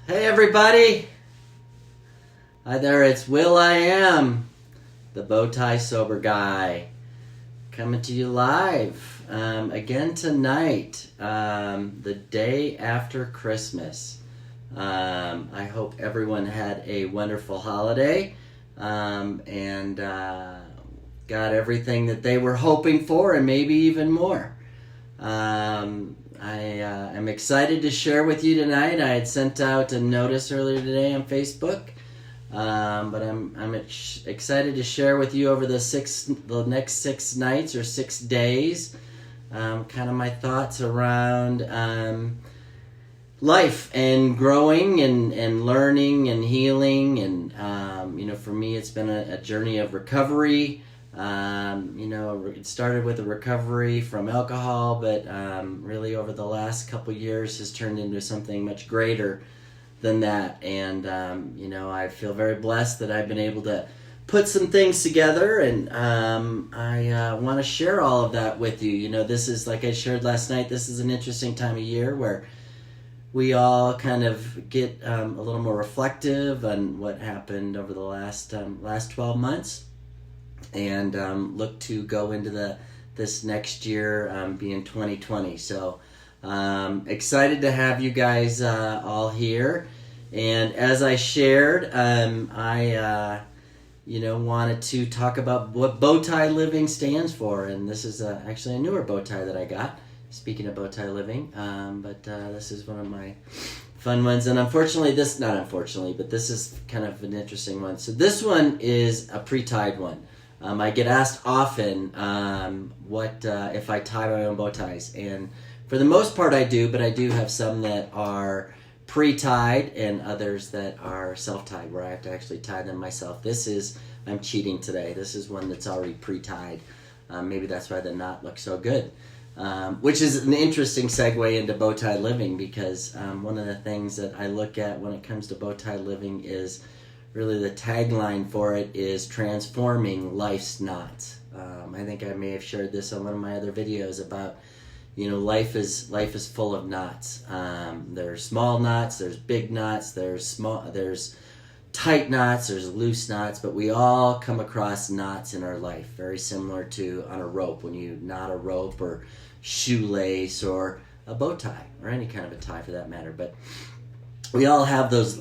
Hey everybody! Hi there, it's Will I Am, the BowTie Sober Guy, coming to you live again tonight, the day after Christmas. I hope everyone had a wonderful holiday and got everything that they were hoping for and maybe even more. I am excited to share with you tonight. I had sent out a notice earlier today on Facebook, but I'm excited to share with you over the next 6 nights or 6 days, kind of my thoughts around life and growing and learning and healing. And for me, it's been a journey of recovery. It started with a recovery from alcohol, but really over the last couple years has turned into something much greater than that. And, I feel very blessed that I've been able to put some things together, and I want to share all of that with you. This is, like I shared last night, this is an interesting time of year where we all kind of get a little more reflective on what happened over the last 12 months. And look to go into this next year, being 2020. So excited to have you guys all here. And as I shared, I wanted to talk about what BowTie Living stands for. And this is actually a newer BowTie that I got. Speaking of BowTie Living, but this is one of my fun ones. And but this is kind of an interesting one. So this one is a pre-tied one. I get asked often what if I tie my own bow ties, and for the most part I do, but I do have some that are pre-tied and others that are self-tied, where I have to actually tie them myself. I'm cheating today. This is one that's already pre-tied. Maybe that's why the knot looks so good, which is an interesting segue into BowTie Living, because one of the things that I look at when it comes to BowTie Living is really the tagline for it is transforming life's knots. I think I may have shared this on one of my other videos about, life is full of knots. There's small knots, there's big knots, there's tight knots, there's loose knots, but we all come across knots in our life, very similar to on a rope, when you knot a rope or shoelace or a bow tie or any kind of a tie for that matter. But we all have those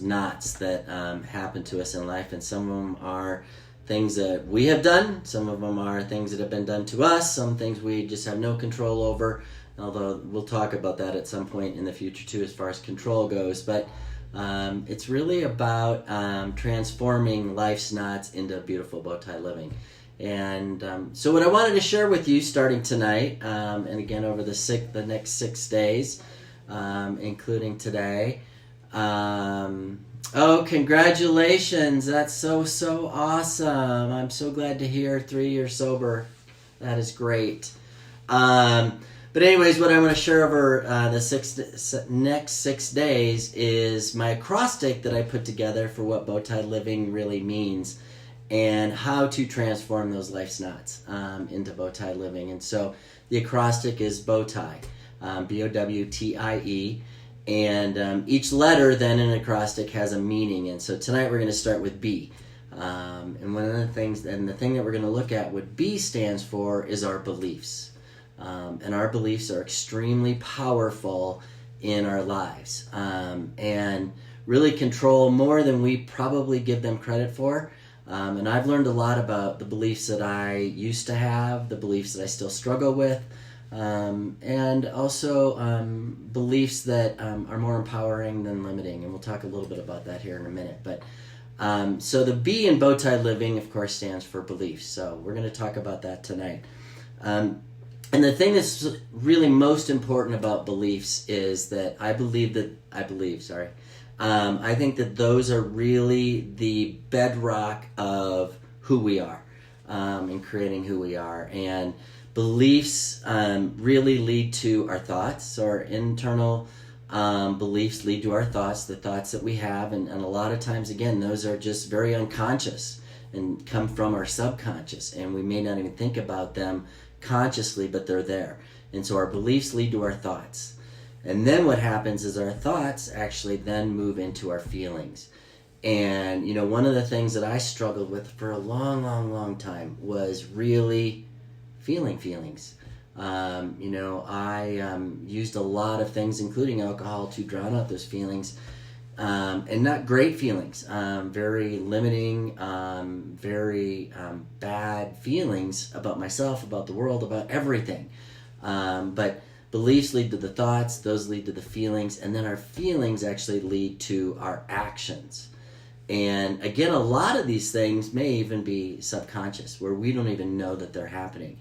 knots that happen to us in life, and some of them are things that we have done, some of them are things that have been done to us, some things we just have no control over, although we'll talk about that at some point in the future too as far as control goes. But it's really about transforming life's knots into beautiful BowTie living. And so what I wanted to share with you starting tonight, and again over the next 6 days, including today. Congratulations. That's so awesome. I'm so glad to hear 3 years sober. That is great. But anyways, what I want to share over the next 6 days is my acrostic that I put together for what BowTie Living really means and how to transform those life's knots into BowTie Living. And so the acrostic is BowTie. BowTie, and each letter then in an acrostic has a meaning. And so tonight we're going to start with B, and one of the things, and the thing that we're going to look at what B stands for is our beliefs, and our beliefs are extremely powerful in our lives, and really control more than we probably give them credit for. And I've learned a lot about the beliefs that I used to have, the beliefs that I still struggle with, and also beliefs that are more empowering than limiting, and we'll talk a little bit about that here in a minute. But so the B in BowTie Living, of course, stands for beliefs, so we're going to talk about that tonight. And the thing that's really most important about beliefs is that I think that those are really the bedrock of who we are, in creating who we are. And beliefs really lead to our thoughts. So our internal beliefs lead to our thoughts, the thoughts that we have. And a lot of times, again, those are just very unconscious and come from our subconscious. And we may not even think about them consciously, but they're there. And so our beliefs lead to our thoughts. And then what happens is our thoughts actually then move into our feelings. And, one of the things that I struggled with for a long, long, long time was really feeling feelings. I used a lot of things, including alcohol, to drown out those feelings. And not great feelings, very limiting, very bad feelings about myself, about the world, about everything. But beliefs lead to the thoughts, those lead to the feelings, and then our feelings actually lead to our actions. And again, a lot of these things may even be subconscious, where we don't even know that they're happening.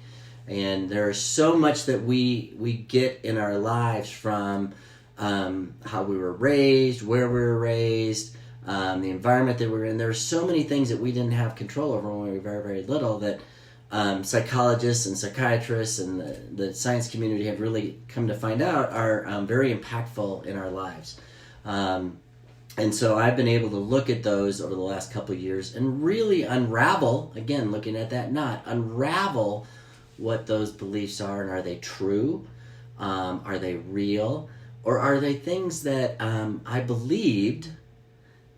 And there is so much that we get in our lives from how we were raised, where we were raised, the environment that we were in. There are so many things that we didn't have control over when we were very, very little that psychologists and psychiatrists and the science community have really come to find out are very impactful in our lives. And so I've been able to look at those over the last couple of years and really unravel, again, looking at that knot, unravel what those beliefs are, and are they true? Are they real? Or are they things that I believed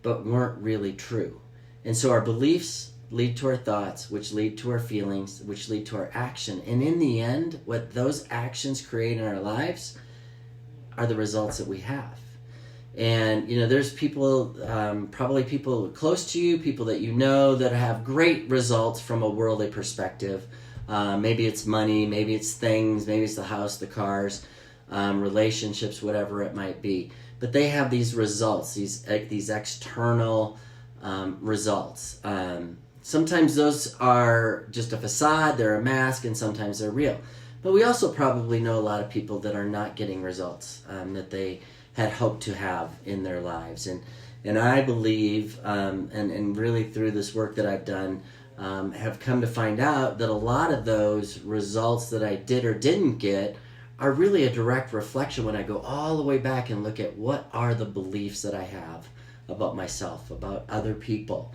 but weren't really true? And so our beliefs lead to our thoughts, which lead to our feelings, which lead to our action. And in the end, what those actions create in our lives are the results that we have. And, there's people, probably people close to you, people that you know that have great results from a worldly perspective. Maybe it's money, maybe it's things, maybe it's the house, the cars, relationships, whatever it might be. But they have these results, these external results. Sometimes those are just a facade, they're a mask, and sometimes they're real. But we also probably know a lot of people that are not getting results that they had hoped to have in their lives. And I believe, and really through this work that I've done, have come to find out that a lot of those results that I did or didn't get are really a direct reflection when I go all the way back and look at what are the beliefs that I have about myself, about other people.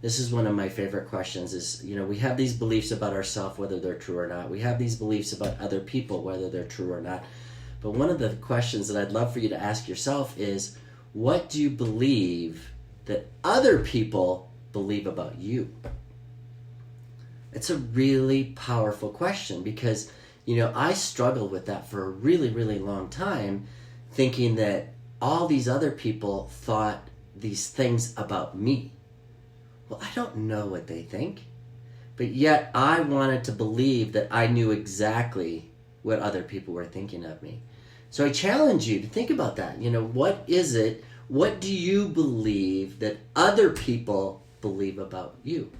This is one of my favorite questions is, we have these beliefs about ourselves, whether they're true or not. We have these beliefs about other people, whether they're true or not. But one of the questions that I'd love for you to ask yourself is, what do you believe that other people believe about you? It's a really powerful question because, I struggled with that for a really, really long time, thinking that all these other people thought these things about me. Well, I don't know what they think, but yet I wanted to believe that I knew exactly what other people were thinking of me. So I challenge you to think about that. What is it? What do you believe that other people believe about you?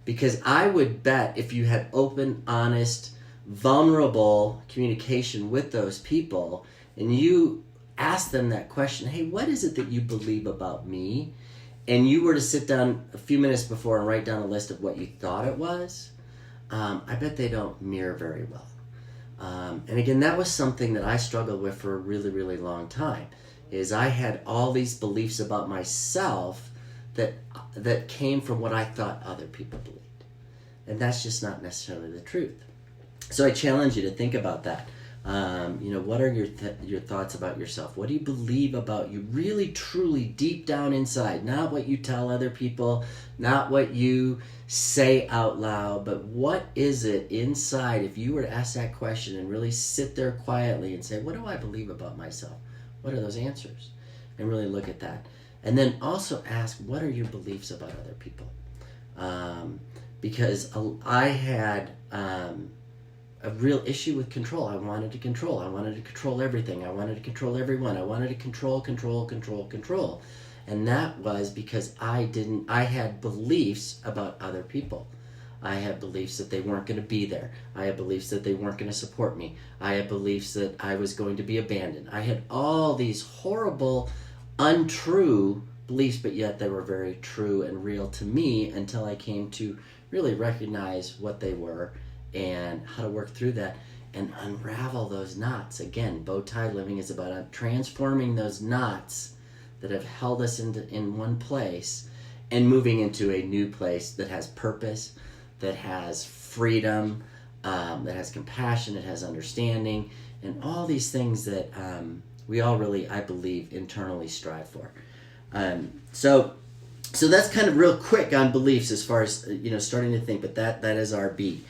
Because I would bet if you had open, honest, vulnerable communication with those people and you asked them that question, hey, what is it that you believe about me? And you were to sit down a few minutes before and write down a list of what you thought it was, I bet they don't mirror very well. And again, that was something that I struggled with for a really, really long time, is I had all these beliefs about myself that came from what I thought other people believed. And that's just not necessarily the truth. So I challenge you to think about that. What are your thoughts about yourself? What do you believe about you really, truly, deep down inside? Not what you tell other people, not what you say out loud, but what is it inside? If you were to ask that question and really sit there quietly and say, what do I believe about myself? What are those answers? And really look at that. And then also ask, what are your beliefs about other people? Because I had a real issue with control. I wanted to control. I wanted to control everything. I wanted to control everyone. I wanted to control. And that was because I had beliefs about other people. I had beliefs that they weren't going to be there. I had beliefs that they weren't going to support me. I had beliefs that I was going to be abandoned. I had all these horrible, untrue beliefs, but yet they were very true and real to me until I came to really recognize what they were and how to work through that and unravel those knots. Again, BowTie living is about transforming those knots that have held us in one place and moving into a new place that has purpose, that has freedom, that has compassion, it has understanding, and all these things that we all really, I believe, internally strive for. So that's kind of real quick on beliefs as far as starting to think. But that is our B,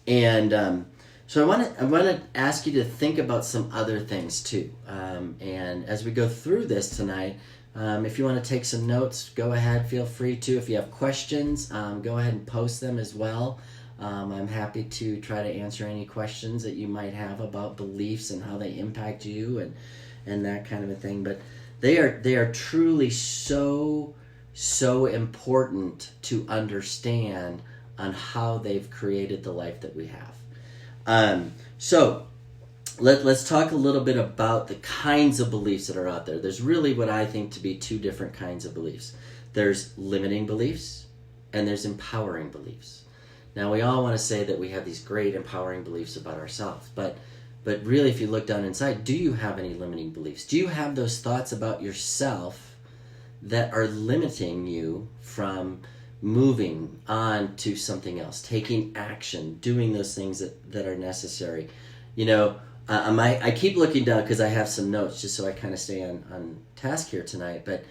and so I want to ask you to think about some other things too. And as we go through this tonight, if you want to take some notes, go ahead. Feel free to. If you have questions, go ahead and post them as well. I'm happy to try to answer any questions that you might have about beliefs and how they impact you and that kind of a thing. But they are truly so important to understand on how they've created the life that we have. So let's talk a little bit about the kinds of beliefs that are out there. There's really what I think to be two different kinds of beliefs. There's limiting beliefs and there's empowering beliefs. Now, we all want to say that we have these great empowering beliefs about ourselves, but really, if you look down inside, do you have any limiting beliefs? Do you have those thoughts about yourself that are limiting you from moving on to something else, taking action, doing those things that are necessary? I keep looking down because I have some notes just so I kind of stay on task here tonight, but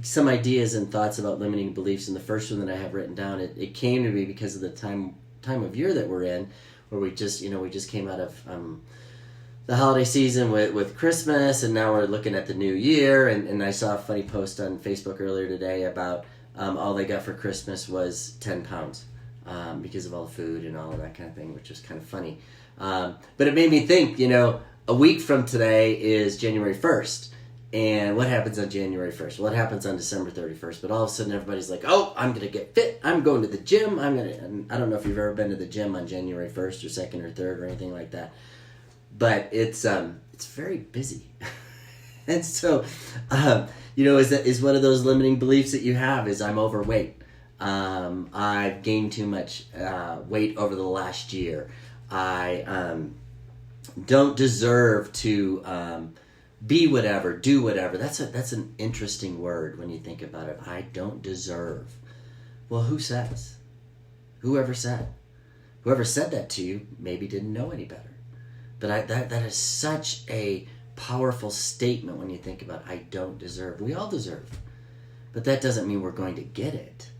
some ideas and thoughts about limiting beliefs. And the first one that I have written down, it came to me because of the time of year that we're in, where we just came out of the holiday season with Christmas, and now we're looking at the new year. And I saw a funny post on Facebook earlier today about all they got for Christmas was 10 pounds because of all the food and all of that kind of thing, which was kind of funny. But it made me think, a week from today is January 1st. And what happens on January 1st? What happens on December 31st? But all of a sudden everybody's like, oh, I'm going to get fit. I'm going to the gym. And I don't know if you've ever been to the gym on January 1st or 2nd or 3rd or anything like that. But it's very busy. And so, is one of those limiting beliefs that you have is I'm overweight. I've gained too much weight over the last year. I don't deserve to be whatever, do whatever. That's an interesting word when you think about it. I don't deserve. Well, who says? Whoever said? Whoever said that to you maybe didn't know any better. But that is such a powerful statement when you think about I don't deserve. We all deserve. But that doesn't mean we're going to get it.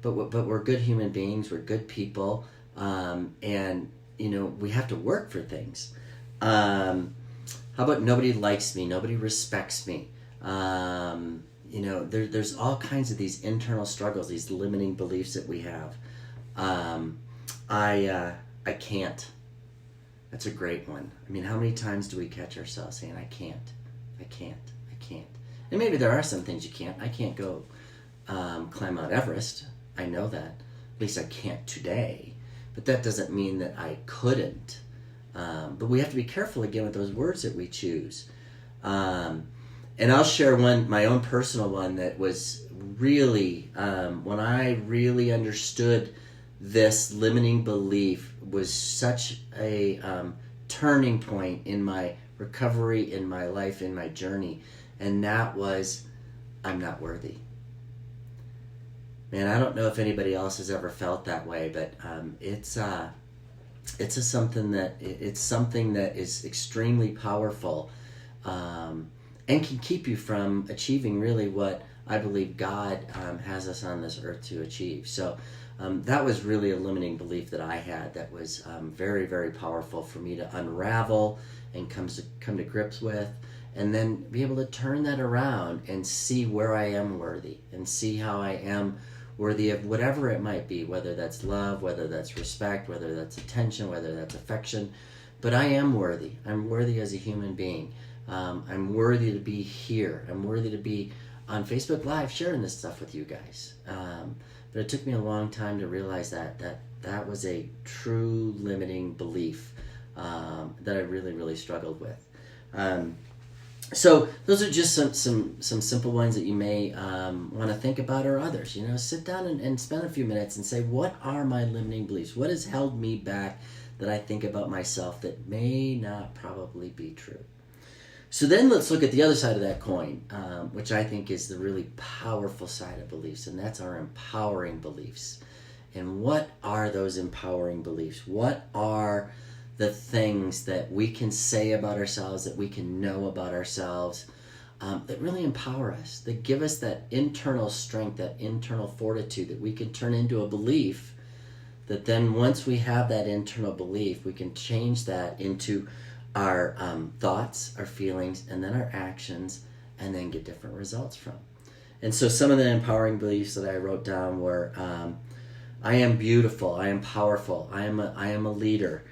But we're good human beings. We're good people. And, we have to work for things. How about nobody likes me? Nobody respects me. There's all kinds of these internal struggles, these limiting beliefs that we have. I can't. That's a great one. I mean, how many times do we catch ourselves saying, I can't. And maybe there are some things you can't. I can't go climb Mount Everest. I know that. At least I can't today. But that doesn't mean that I couldn't. But we have to be careful again with those words that we choose. And I'll share my own personal one that was really, when I really understood this limiting belief was such a turning point in my recovery, in my life, in my journey. And that was, I'm not worthy. Man, I don't know if anybody else has ever felt that way, but it's something that is extremely powerful and can keep you from achieving really what I believe God has us on this earth to achieve. So that was really a limiting belief that I had that was very, very powerful for me to unravel and come to grips with, and then be able to turn that around and see where I am worthy and see how I am worthy of whatever it might be, whether that's love, whether that's respect, whether that's attention, whether that's affection. But I am worthy. I'm worthy as a human being. I'm worthy to be here. I'm worthy to be on Facebook Live sharing this stuff with you guys. But it took me a long time to realize that was a true limiting belief that I really, really struggled with. So those are just some simple ones that you may want to think about, or others. Sit down and spend a few minutes and say, what are my limiting beliefs? What has held me back that I think about myself that may not probably be true? So then let's look at the other side of that coin, which I think is the really powerful side of beliefs, and that's our empowering beliefs. And what are those empowering beliefs? What are the things that we can say about ourselves, that we can know about ourselves, that really empower us, that give us that internal strength, that internal fortitude that we can turn into a belief, that then once we have that internal belief, we can change that into our thoughts, our feelings, and then our actions, and then get different results from. And so some of the empowering beliefs that I wrote down were, I am beautiful, I am powerful, I am a leader.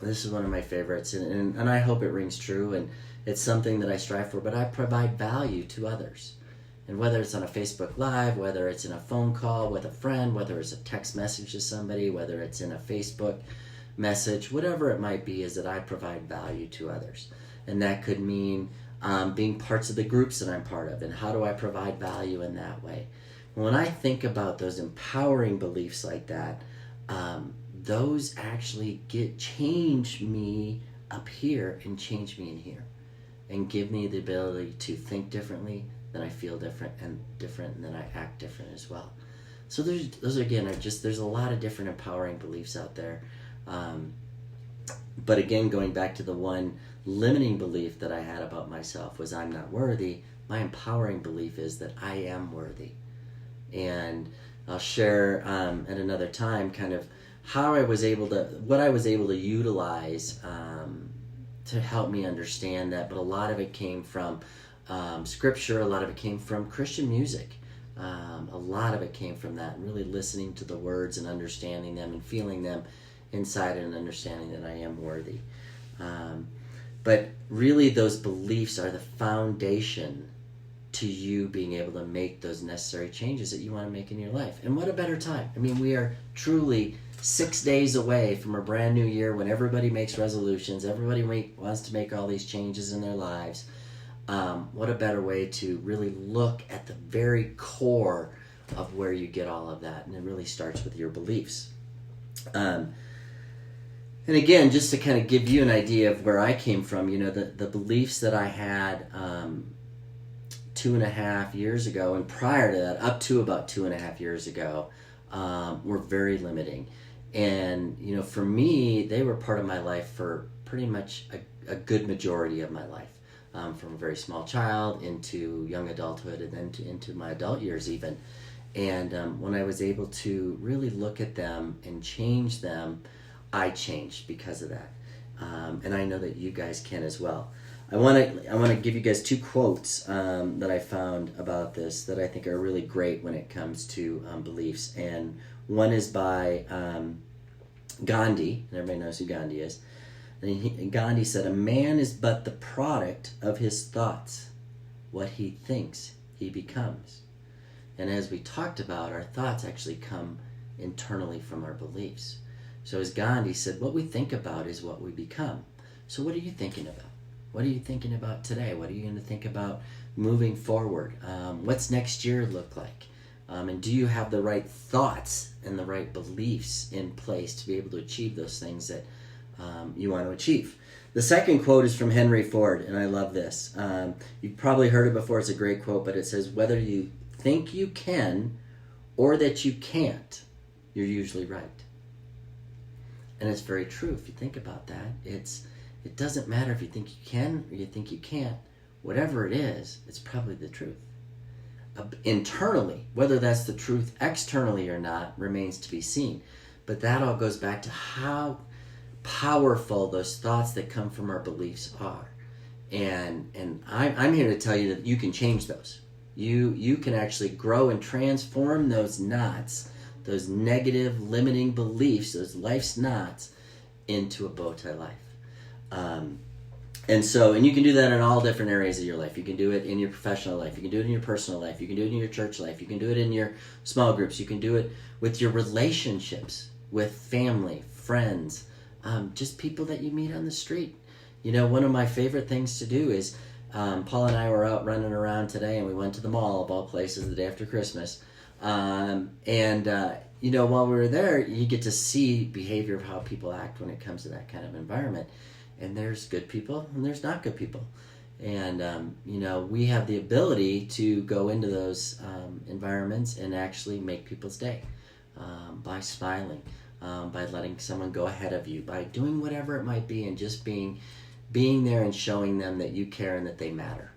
This is one of my favorites, and I hope it rings true, and it's something that I strive for, but I provide value to others. And whether it's on a Facebook Live, whether it's in a phone call with a friend, whether it's a text message to somebody, whether it's in a Facebook message, whatever it might be, is that I provide value to others. And that could mean being parts of the groups that I'm part of, and how do I provide value in that way? When I think about those empowering beliefs like that, those actually change me up here and change me in here, and give me the ability to think differently, then I feel different, and then I act different as well. So those again are just, there's a lot of different empowering beliefs out there. But again, going back to the one limiting belief that I had about myself was I'm not worthy. My empowering belief is that I am worthy. And I'll share at another time kind of what I was able to utilize to help me understand that. But a lot of it came from scripture, a lot of it came from Christian music. A lot of it came from that, really listening to the words and understanding them and feeling them inside, and understanding that I am worthy. But really those beliefs are the foundation to you being able to make those necessary changes that you want to make in your life. And what a better time. I mean, we are truly 6 days away from a brand new year when everybody makes resolutions, everybody wants to make all these changes in their lives. What a better way to really look at the very core of where you get all of that. And it really starts with your beliefs. And again, just to kind of give you an idea of where I came from, the beliefs that I had 2.5 years ago, and prior to that, up to about 2.5 years ago, were very limiting. And, for me, they were part of my life for pretty much a good majority of my life. From a very small child into young adulthood, and then into my adult years even. And when I was able to really look at them and change them, I changed because of that. And I know that you guys can as well. I want to give you guys 2 quotes that I found about this that I think are really great when it comes to beliefs. And one is by Gandhi, and everybody knows who Gandhi is. And Gandhi said, "A man is but the product of his thoughts. What he thinks, he becomes." And as we talked about, our thoughts actually come internally from our beliefs. So as Gandhi said, what we think about is what we become. So what are you thinking about? What are you thinking about today? What are you going to think about moving forward? What's next year look like? And do you have the right thoughts and the right beliefs in place to be able to achieve those things that you want to achieve? The second quote is from Henry Ford, and I love this. You've probably heard it before. It's a great quote, but it says, "Whether you think you can or that you can't, you're usually right." And it's very true. If you think about that, it doesn't matter if you think you can or you think you can't. Whatever it is, it's probably the truth. Internally, whether that's the truth externally or not remains to be seen. But that all goes back to how powerful those thoughts that come from our beliefs are. And I'm here to tell you that you can change those. You can actually grow and transform those knots, those negative limiting beliefs, those life's knots, into a BowTie life. And you can do that in all different areas of your life. You can do it in your professional life. You can do it in your personal life. You can do it in your church life. You can do it in your small groups. You can do it with your relationships, with family, friends, just people that you meet on the street. One of my favorite things to do is, Paul and I were out running around today, and we went to the mall, of all places, the day after Christmas. While we were there, you get to see behavior of how people act when it comes to that kind of environment. And there's good people and there's not good people. And, we have the ability to go into those environments and actually make people's day by smiling, by letting someone go ahead of you, by doing whatever it might be, and just being there and showing them that you care and that they matter.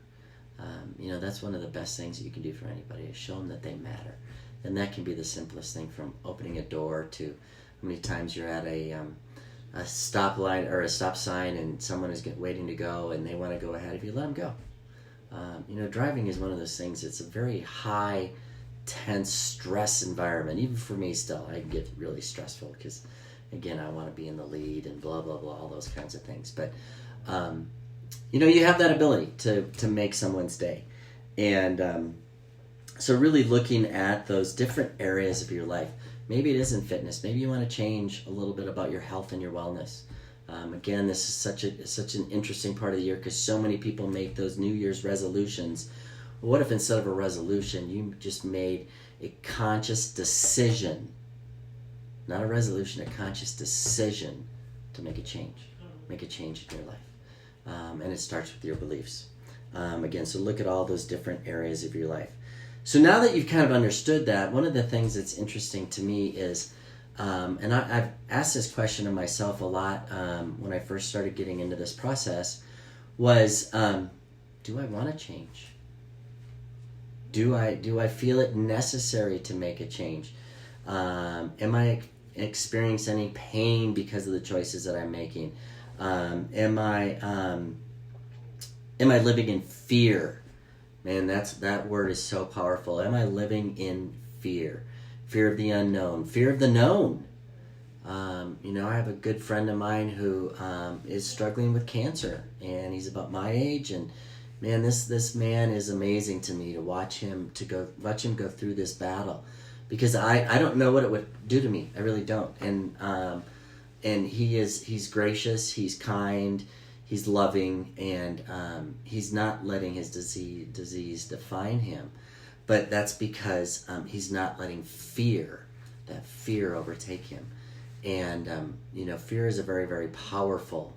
That's one of the best things that you can do for anybody, is show them that they matter. And that can be the simplest thing, from opening a door to how many times you're at a stop line or a stop sign and someone is waiting to go and they want to go ahead of you. Let them go. Driving is one of those things. It's a very high, tense, stress environment. Even for me still, I get really stressful because, again, I want to be in the lead and blah, blah, blah, all those kinds of things. But, you have that ability to make someone's day. And so really looking at those different areas of your life. Maybe it isn't fitness. Maybe you want to change a little bit about your health and your wellness. Again, this is such an interesting part of the year, because so many people make those New Year's resolutions. Well, what if instead of a resolution, you just made a conscious decision, not a resolution, a conscious decision to make a change in your life. And it starts with your beliefs. Again, so look at all those different areas of your life. So now that you've kind of understood that, one of the things that's interesting to me is, and I've asked this question of myself a lot when I first started getting into this process, was, do I want to change? Do I feel it necessary to make a change? Am I experiencing any pain because of the choices that I'm making? Am I living in fear? Man, that word is so powerful. Am I living in fear? Fear of the unknown, fear of the known. I have a good friend of mine who is struggling with cancer, and he's about my age, and man, this man is amazing to me to watch him go through this battle, because I don't know what it would do to me. I really don't. And he's gracious, he's kind, he's loving, and he's not letting his disease define him. But that's because he's not letting that fear overtake him. And, fear is a very, very powerful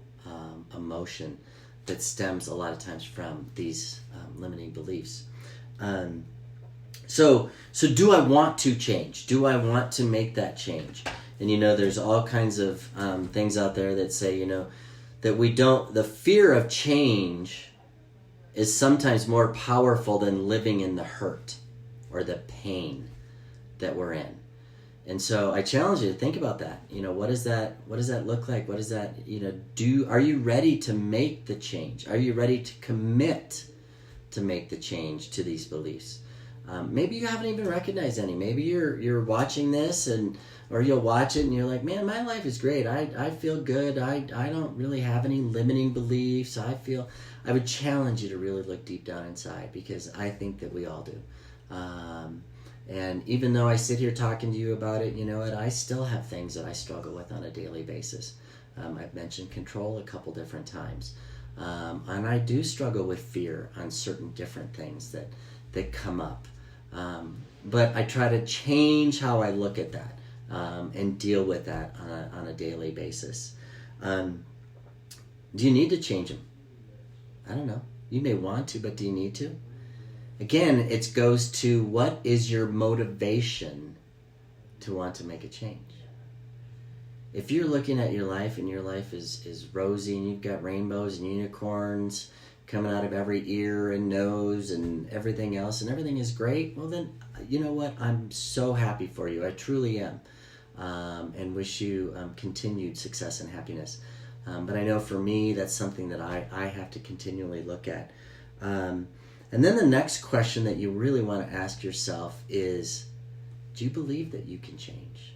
emotion that stems a lot of times from these limiting beliefs. So do I want to change? Do I want to make that change? And, there's all kinds of things out there that say, that the fear of change is sometimes more powerful than living in the hurt or the pain that we're in. And so I challenge you to think about that. What does that look like? What does that, do? Are you ready to make the change? Are you ready to commit to make the change to these beliefs? Maybe you haven't even recognized any. Maybe you're watching this or you'll watch it and you're like, man, my life is great. I feel good. I don't really have any limiting beliefs. I would challenge you to really look deep down inside, because I think that we all do. And even though I sit here talking to you about it, I still have things that I struggle with on a daily basis. I've mentioned control a couple different times. And I do struggle with fear on certain different things that come up. But I try to change how I look at that and deal with that on a daily basis. Do you need to change them? I don't know. You may want to, but do you need to? Again, it goes to, what is your motivation to want to make a change? If you're looking at your life and your life is rosy and you've got rainbows and unicorns coming out of every ear and nose and everything else, and everything is great, well then, you know what? I'm so happy for you. I truly am. And wish you continued success and happiness. But I know for me, that's something that I have to continually look at. And then the next question that you really want to ask yourself is, do you believe that you can change?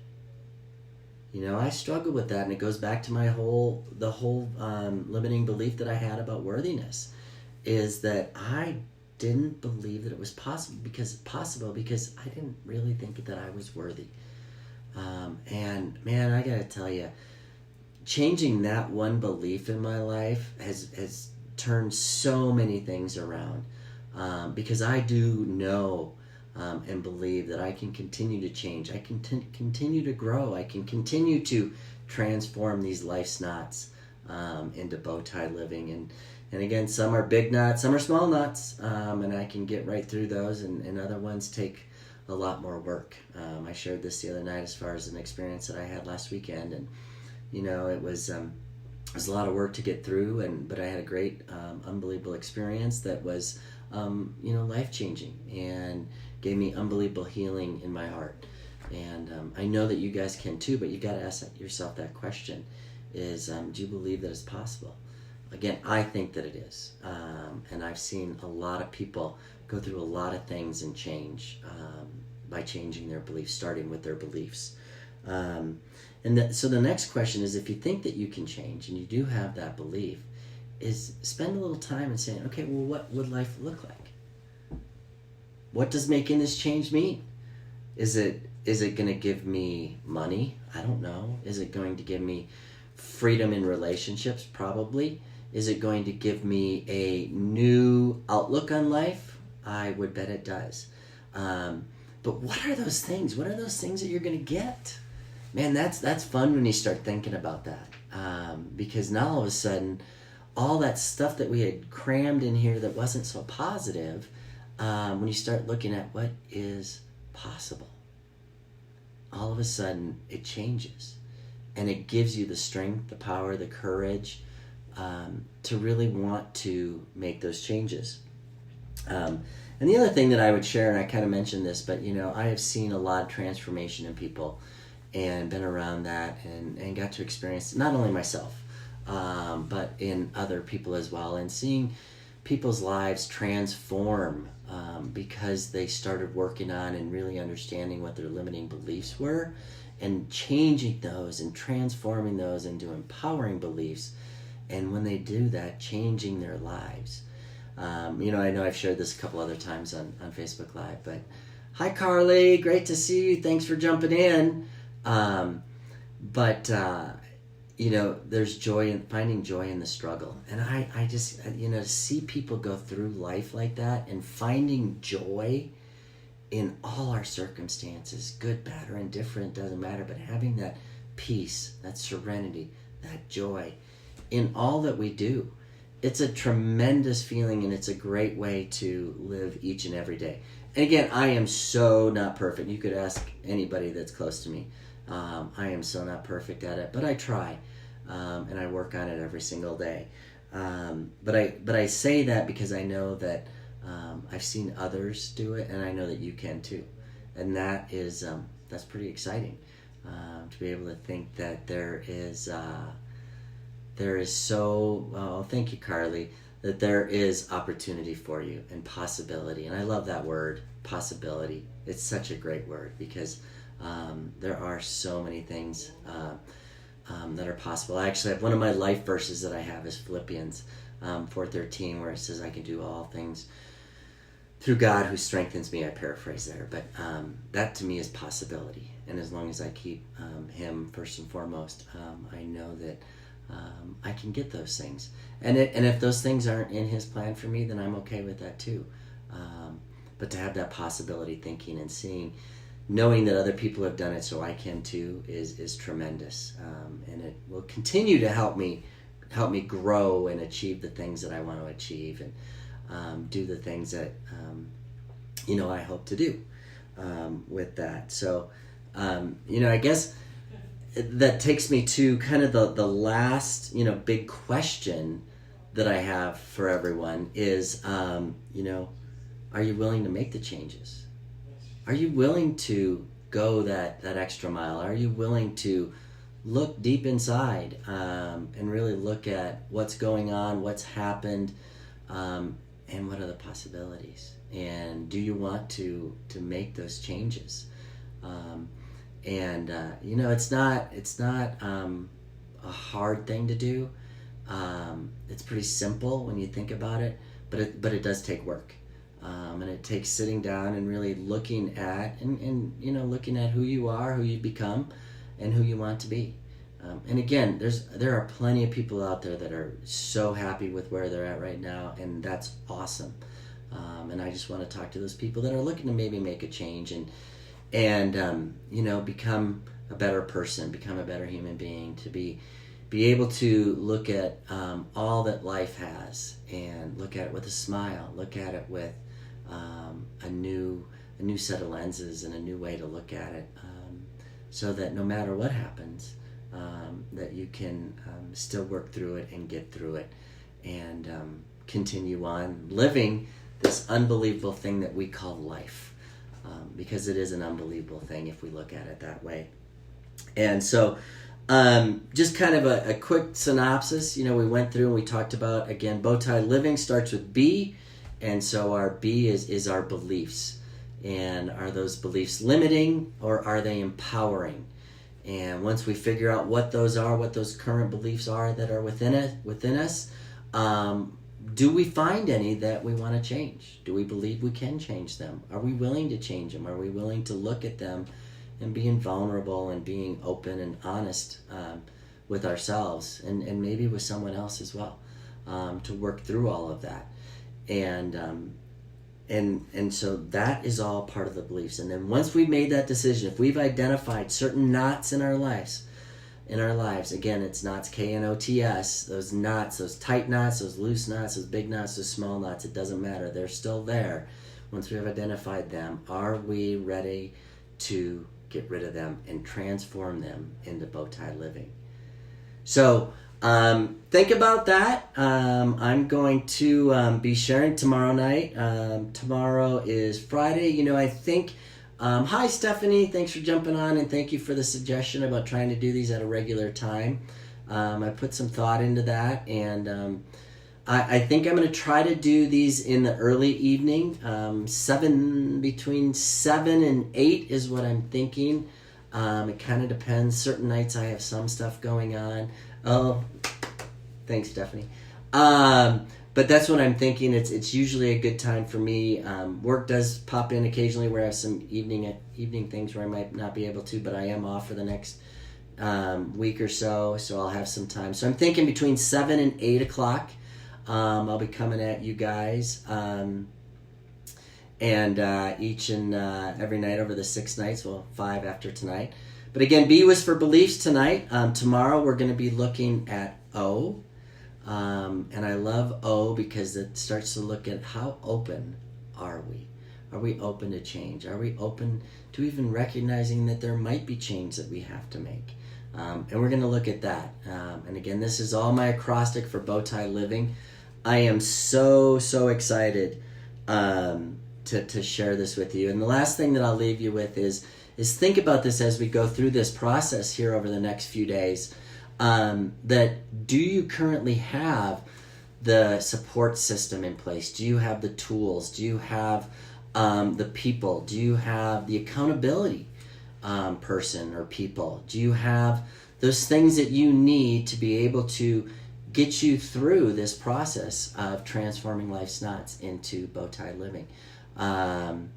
I struggle with that, and it goes back to the whole limiting belief that I had about worthiness, is that I didn't believe that it was possible because I didn't really think that I was worthy. And man, I gotta tell you, changing that one belief in my life has turned so many things around. Because I do know and believe that I can continue to change. I can continue to grow. I can continue to transform these life's knots into BowTie living. And again, some are big knots, some are small knots, and I can get right through those, and other ones take a lot more work. I shared this the other night as far as an experience that I had last weekend, and it was a lot of work to get through, but I had a great, unbelievable experience that was life changing and gave me unbelievable healing in my heart. And I know that you guys can too, but you got to ask yourself that question: is do you believe that it's possible? Again, I think that it is, and I've seen a lot of people go through a lot of things and change by changing their beliefs, starting with their beliefs. So the next question is, if you think that you can change and you do have that belief, is spend a little time and saying, okay, well, what would life look like? What does making this change mean? Is it going to give me money? I don't know. Is it going to give me freedom in relationships? Probably. Is it going to give me a new outlook on life? I would bet it does. But what are those things? What are those things that you're going to get? Man, that's fun when you start thinking about that. Because now all of a sudden, all that stuff that we had crammed in here that wasn't so positive, when you start looking at what is possible, all of a sudden it changes. And it gives you the strength, the power, the courage to really want to make those changes. And the other thing that I would share, and I kind of mentioned this, but I have seen a lot of transformation in people and been around that and got to experience not only myself, but in other people as well, and seeing people's lives transform because they started working on and really understanding what their limiting beliefs were and changing those and transforming those into empowering beliefs. And when they do that, changing their lives. I know I've shared this a couple other times on Facebook Live, but hi, Carly. Great to see you. Thanks for jumping in. There's joy in finding joy in the struggle. And I just, to see people go through life like that and finding joy in all our circumstances, good, bad, or indifferent, doesn't matter, but having that peace, that serenity, that joy in all that we do. It's a tremendous feeling, and it's a great way to live each and every day. And again, I am so not perfect. You could ask anybody that's close to me. I am so not perfect at it, but I try, and I work on it every single day. But I say that because I know that I've seen others do it, and I know that you can too. And that is that's pretty exciting to be able to think that there is thank you, Carly, that there is opportunity for you and possibility. And I love that word, possibility. It's such a great word because there are so many things that are possible. I actually have one of my life verses that I have is Philippians 4:13, where it says, I can do all things through God who strengthens me. I paraphrase there, but that to me is possibility. And as long as I keep him first and foremost, I know that I can get those things. And if those things aren't in his plan for me, then I'm okay with that too. But to have that possibility thinking and seeing, knowing that other people have done it so I can too is tremendous. And it will continue to help me grow and achieve the things that I want to achieve and do the things that I hope to do with that. So I guess that takes me to kind of the last big question that I have for everyone is are you willing to make the changes? Are you willing to go that extra mile? Are you willing to look deep inside and really look at what's going on, what's happened, and what are the possibilities? And do you want to make those changes? It's not a hard thing to do. It's pretty simple when you think about it, but it does take work. And it takes sitting down and really looking at looking at who you are, who you become, and who you want to be. And again, there are plenty of people out there that are so happy with where they're at right now, and that's awesome. And I just want to talk to those people that are looking to maybe make a change and become a better person, become a better human being, to be able to look at all that life has and look at it with a smile, look at it with a new a new set of lenses and a new way to look at it, so that no matter what happens, that you can still work through it and get through it, and continue on living this unbelievable thing that we call life, because it is an unbelievable thing if we look at it that way. And so just kind of a quick synopsis. We went through and we talked about, again, BowTie living starts with B, and so our B is our beliefs. And are those beliefs limiting, or are they empowering? And once we figure out what those are, what those current beliefs are that are within us, do we find any that we want to change? Do we believe we can change them? Are we willing to change them? Are we willing to look at them and being vulnerable and being open and honest with ourselves and maybe with someone else as well, to work through all of that? And so that is all part of the beliefs. And then once we've made that decision, if we've identified certain knots in our lives, again, it's knots, K-N-O-T-S, those knots, those tight knots, those loose knots, those big knots, those small knots, it doesn't matter. They're still there. Once we have identified them, are we ready to get rid of them and transform them into BowTie living? So think about that. I'm going to be sharing tomorrow night. Tomorrow is Friday. I think, hi Stephanie, thanks for jumping on, and thank you for the suggestion about trying to do these at a regular time. I put some thought into that, and I think I'm going to try to do these in the early evening. Between 7 and 8 is what I'm thinking. It kind of depends. Certain nights I have some stuff going on. Oh, thanks, Stephanie. But that's what I'm thinking. It's usually a good time for me. Work does pop in occasionally where I have some evening things where I might not be able to, but I am off for the next week or so I'll have some time. So I'm thinking between 7 and 8 o'clock. I'll be coming at you guys, and each and every night over the 6 nights, 5 after tonight. But again, B was for beliefs tonight. Tomorrow we're going to be looking at O, and I love O because it starts to look at how open are we? Are we open to change? Are we open to even recognizing that there might be change that we have to make? And we're going to look at that. And again, this is all my acrostic for BowTie living. I am so excited to share this with you. And the last thing that I'll leave you with is think about this as we go through this process here over the next few days. That do you currently have the support system in place? Do you have the tools? Do you have the people? Do you have the accountability person or people? Do you have those things that you need to be able to get you through this process of transforming life's knots into BowTie living? And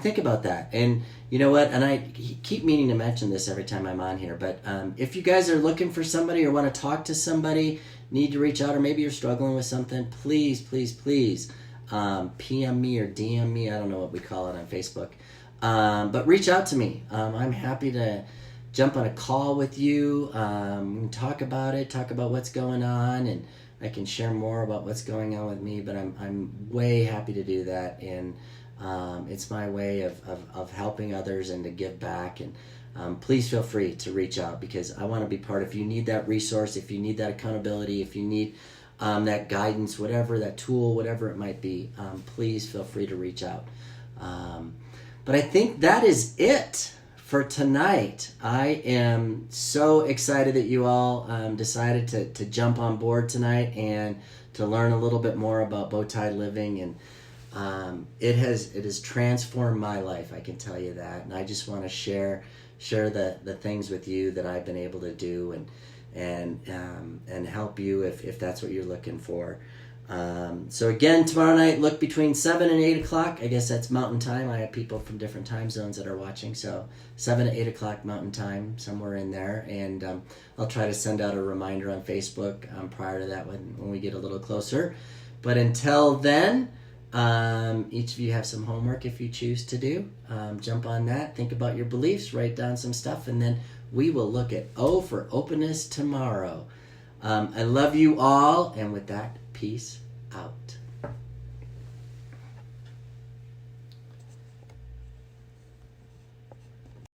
think about that. And you know what? And I keep meaning to mention this every time I'm on here, but if you guys are looking for somebody or want to talk to somebody, need to reach out, or maybe you're struggling with something, please PM me or DM me. I don't know what we call it on Facebook. But reach out to me. I'm happy to jump on a call with you. We can talk about it, talk about what's going on, and I can share more about what's going on with me, but I'm way happy to do that. And it's my way of helping others and to give back. And please feel free to reach out, because I want to be part. If you need that resource, if you need that accountability, if you need that guidance, whatever, that tool, whatever it might be, please feel free to reach out. But I think that is it for tonight. I am so excited that you all decided to jump on board tonight and to learn a little bit more about BowTie living. And it has transformed my life, I can tell you that. And I just want to share the things with you that I've been able to do and help you if that's what you're looking for. So again, tomorrow night, look between 7 and 8 o'clock. I guess that's Mountain Time. I have people from different time zones that are watching. So 7 to 8 o'clock Mountain Time, somewhere in there. And I'll try to send out a reminder on Facebook prior to that when we get a little closer. But until then, each of you have some homework if you choose to do. Jump on that. Think about your beliefs. Write down some stuff. And then we will look at O for openness tomorrow. I love you all. And with that, peace out.